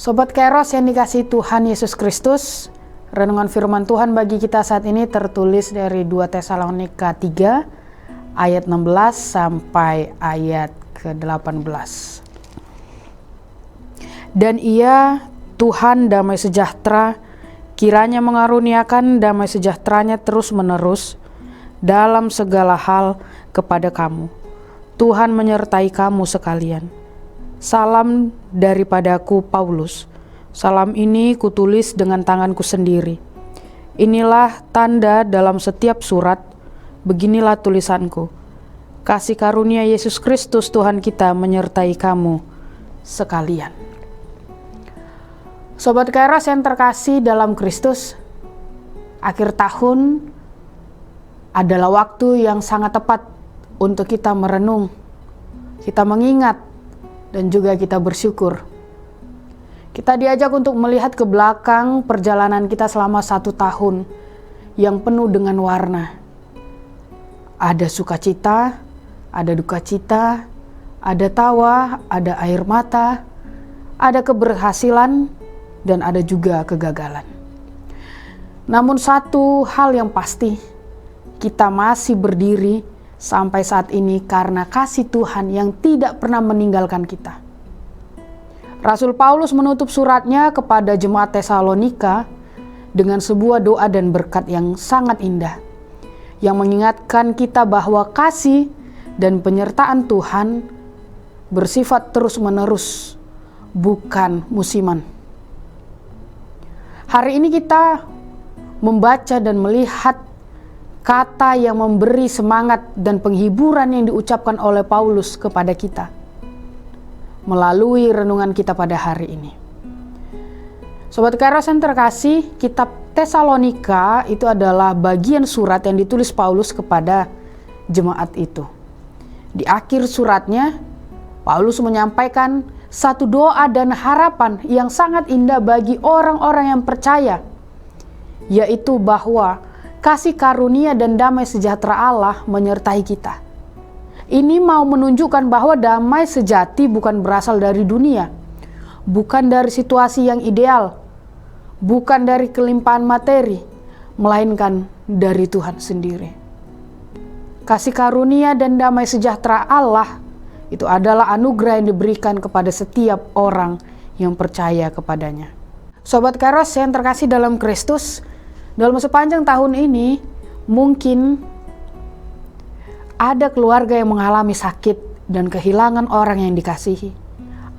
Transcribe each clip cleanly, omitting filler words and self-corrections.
Sobat Kairos yang dikasihi Tuhan Yesus Kristus, renungan firman Tuhan bagi kita saat ini tertulis dari 2 Tesalonika 3 ayat 16 sampai ayat ke-18. Dan Ia, Tuhan damai sejahtera, kiranya mengaruniakan damai sejahteranya terus-menerus dalam segala hal kepada kamu. Tuhan menyertai kamu sekalian. Salam daripadaku Paulus. Salam ini kutulis dengan tanganku sendiri. Inilah tanda dalam setiap surat. Beginilah tulisanku. Kasih karunia Yesus Kristus Tuhan kita menyertai kamu sekalian. Sobat Kairos yang terkasih dalam Kristus, akhir tahun adalah waktu yang sangat tepat untuk kita merenung, kita mengingat, dan juga kita bersyukur. Kita diajak untuk melihat ke belakang perjalanan kita selama 1 tahun yang penuh dengan warna. Ada sukacita, ada duka cita, ada tawa, ada air mata, ada keberhasilan, dan ada juga kegagalan. Namun satu hal yang pasti, kita masih berdiri sampai saat ini karena kasih Tuhan yang tidak pernah meninggalkan kita. Rasul Paulus menutup suratnya kepada jemaat Tesalonika dengan sebuah doa dan berkat yang sangat indah, yang mengingatkan kita bahwa kasih dan penyertaan Tuhan bersifat terus-menerus, bukan musiman. Hari ini kita membaca dan melihat kata yang memberi semangat dan penghiburan yang diucapkan oleh Paulus kepada kita melalui renungan kita pada hari ini. Sobat Kairos yang terkasih, kitab Tesalonika itu adalah bagian surat yang ditulis Paulus kepada jemaat itu. Di akhir suratnya, Paulus menyampaikan satu doa dan harapan yang sangat indah bagi orang-orang yang percaya, yaitu bahwa kasih karunia dan damai sejahtera Allah menyertai kita. Ini mau menunjukkan bahwa damai sejati bukan berasal dari dunia, bukan dari situasi yang ideal, bukan dari kelimpahan materi, melainkan dari Tuhan sendiri. Kasih karunia dan damai sejahtera Allah itu adalah anugerah yang diberikan kepada setiap orang yang percaya kepadanya. Sobat Kairos yang terkasih dalam Kristus, dalam sepanjang tahun ini, mungkin ada keluarga yang mengalami sakit dan kehilangan orang yang dikasihi.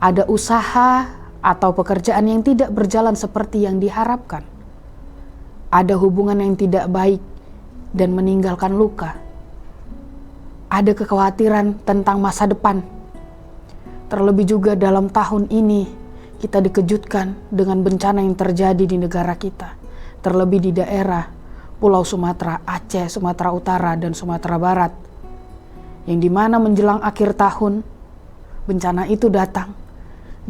Ada usaha atau pekerjaan yang tidak berjalan seperti yang diharapkan. Ada hubungan yang tidak baik dan meninggalkan luka. Ada kekhawatiran tentang masa depan. Terlebih juga dalam tahun ini, kita dikejutkan dengan bencana yang terjadi di negara kita. Terlebih di daerah Pulau Sumatera, Aceh, Sumatera Utara, dan Sumatera Barat. Yang dimana menjelang akhir tahun, bencana itu datang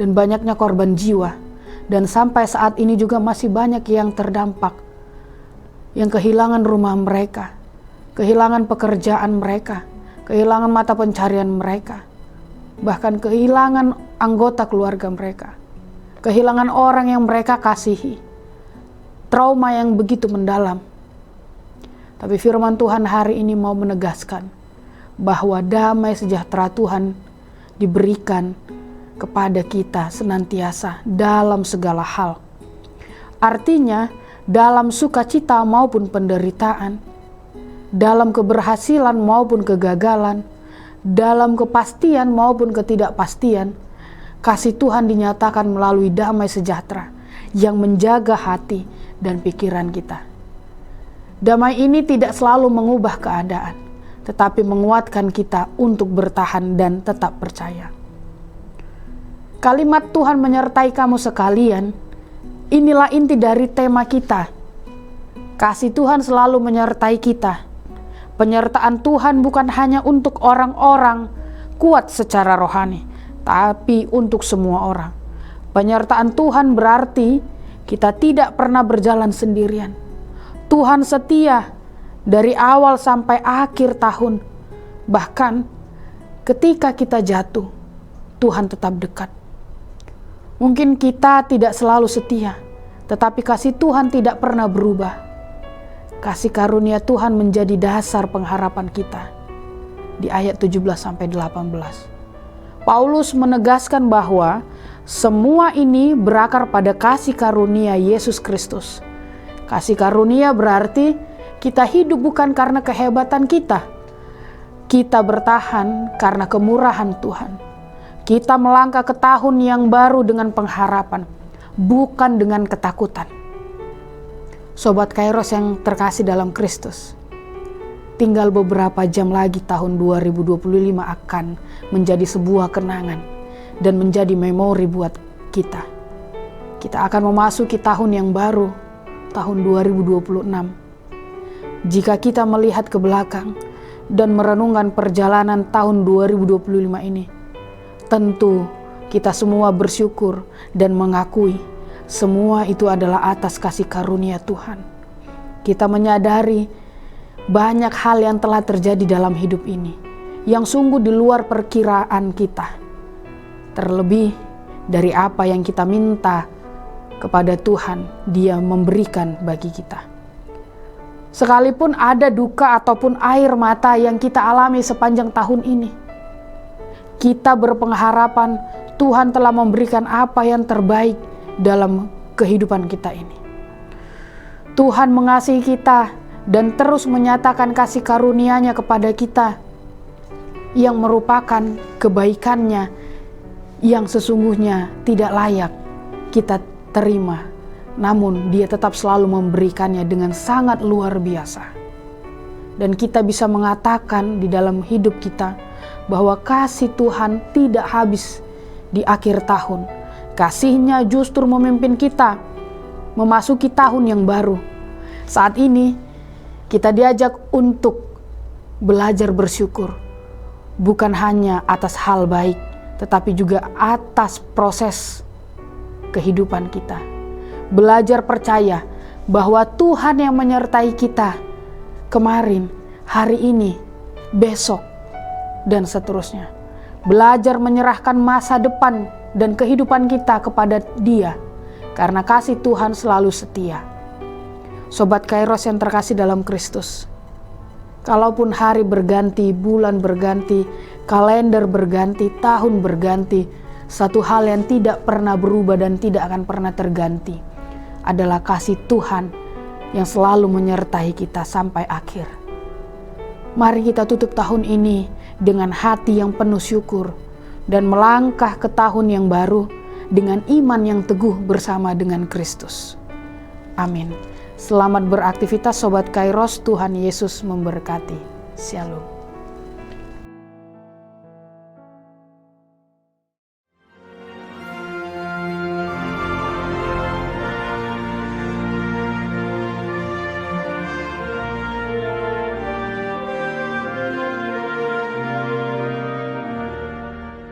dan banyaknya korban jiwa. Dan sampai saat ini juga masih banyak yang terdampak, yang kehilangan rumah mereka, kehilangan pekerjaan mereka, kehilangan mata pencarian mereka, bahkan kehilangan anggota keluarga mereka, kehilangan orang yang mereka kasihi. Trauma yang begitu mendalam. Tapi firman Tuhan hari ini mau menegaskan bahwa damai sejahtera Tuhan diberikan kepada kita senantiasa dalam segala hal. Artinya dalam sukacita maupun penderitaan, dalam keberhasilan maupun kegagalan, dalam kepastian maupun ketidakpastian, kasih Tuhan dinyatakan melalui damai sejahtera yang menjaga hati dan pikiran kita. Damai ini tidak selalu mengubah keadaan, tetapi menguatkan kita untuk bertahan dan tetap percaya. Kalimat Tuhan menyertai kamu sekalian, inilah inti dari tema kita. Kasih Tuhan selalu menyertai kita. Penyertaan Tuhan bukan hanya untuk orang-orang kuat secara rohani, tapi untuk semua orang. Penyertaan Tuhan berarti kita tidak pernah berjalan sendirian. Tuhan setia dari awal sampai akhir tahun. Bahkan ketika kita jatuh, Tuhan tetap dekat. Mungkin kita tidak selalu setia, tetapi kasih Tuhan tidak pernah berubah. Kasih karunia Tuhan menjadi dasar pengharapan kita. Di ayat 17-18. Paulus menegaskan bahwa semua ini berakar pada kasih karunia Yesus Kristus. Kasih karunia berarti kita hidup bukan karena kehebatan kita. Kita bertahan karena kemurahan Tuhan. Kita melangkah ke tahun yang baru dengan pengharapan, bukan dengan ketakutan. Sobat Kairos yang terkasih dalam Kristus, tinggal beberapa jam lagi tahun 2025 akan menjadi sebuah kenangan dan menjadi memori buat kita. Kita akan memasuki tahun yang baru, tahun 2026. Jika kita melihat ke belakang dan merenungkan perjalanan tahun 2025 ini, tentu kita semua bersyukur dan mengakui semua itu adalah atas kasih karunia Tuhan. Kita menyadari banyak hal yang telah terjadi dalam hidup ini yang sungguh di luar perkiraan kita. Terlebih dari apa yang kita minta kepada Tuhan, Dia memberikan bagi kita. Sekalipun ada duka ataupun air mata yang kita alami sepanjang tahun ini, kita berpengharapan Tuhan telah memberikan apa yang terbaik dalam kehidupan kita ini. Tuhan mengasihi kita dan terus menyatakan kasih karunia-Nya kepada kita yang merupakan kebaikan-Nya yang sesungguhnya tidak layak kita terima. Namun Dia tetap selalu memberikannya dengan sangat luar biasa. Dan kita bisa mengatakan di dalam hidup kita bahwa kasih Tuhan tidak habis di akhir tahun. Kasih-Nya justru memimpin kita memasuki tahun yang baru. Saat ini kita diajak untuk belajar bersyukur. Bukan hanya atas hal baik, tetapi juga atas proses kehidupan kita. Belajar percaya bahwa Tuhan yang menyertai kita kemarin, hari ini, besok, dan seterusnya. Belajar menyerahkan masa depan dan kehidupan kita kepada Dia, karena kasih Tuhan selalu setia. Sobat Kairos yang terkasih dalam Kristus, kalaupun hari berganti, bulan berganti, kalender berganti, tahun berganti, satu hal yang tidak pernah berubah dan tidak akan pernah terganti adalah kasih Tuhan yang selalu menyertai kita sampai akhir. Mari kita tutup tahun ini dengan hati yang penuh syukur dan melangkah ke tahun yang baru dengan iman yang teguh bersama dengan Kristus. Amin. Selamat beraktivitas Sobat Kairos, Tuhan Yesus memberkati. Shalom.